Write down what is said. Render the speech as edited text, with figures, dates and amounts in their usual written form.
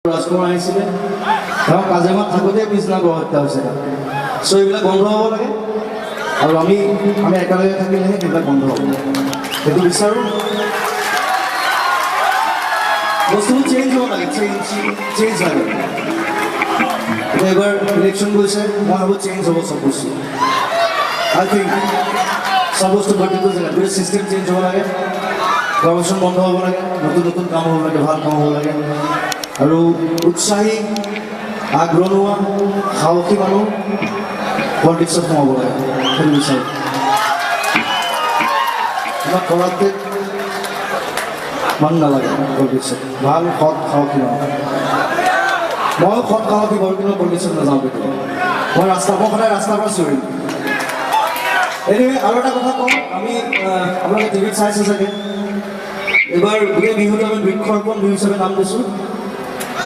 ৰাজকুমাৰ আহিছিলে তেওঁ কাজিৰঙাত থাকোঁতে পিছদিনা গড় হত্যা হৈছে চ' এইবিলাক বন্ধ হ'ব লাগে আৰু আমি একেলগে থাকিলেহে এইবিলাক বন্ধ হ'ব সেইটো বিচাৰোঁ বস্তুবোৰ চেঞ্জ হ'ব লাগে চেঞ্জ লাগে এতিয়া এবাৰ ইলেকশ্যন গৈছে মই ভাবোঁ চেঞ্জ হ'ব চব বস্তু আই থিংক চব বস্তু প্ৰতিটো জেগাত গোটেই ছিষ্টেম চেঞ্জ হ'ব লাগে প্ৰমোশ্যন বন্ধ হ'ব লাগে নতুন নতুন কাম হ'ব লাগে ভাল কাম হ'ব লাগে আৰু উৎসাহী আগ্ৰহী সাহসী মানুহ পলিটিক্সত সোমাব লাগে সেইটো বিচাৰোঁ আমাক কৰাতে মন নালাগে পলিটিক্সত ভাল সৎ সাহসী মানুহ ময়ো সৎ সাহসী বাৰু কিন্তু পলিটিক্সত নাযাওঁ কেতিয়াবা মই সদায় ৰাস্তাৰ পৰা চিঞৰিম এনে আৰু এটা কথা কওঁ আমি আপোনালোকে টিভিত চাইছে চাগে এইবাৰ গোটেই বিহুটো আমি বৃক্ষৰোপণ বিহু হিচাপে নাম দিছোঁ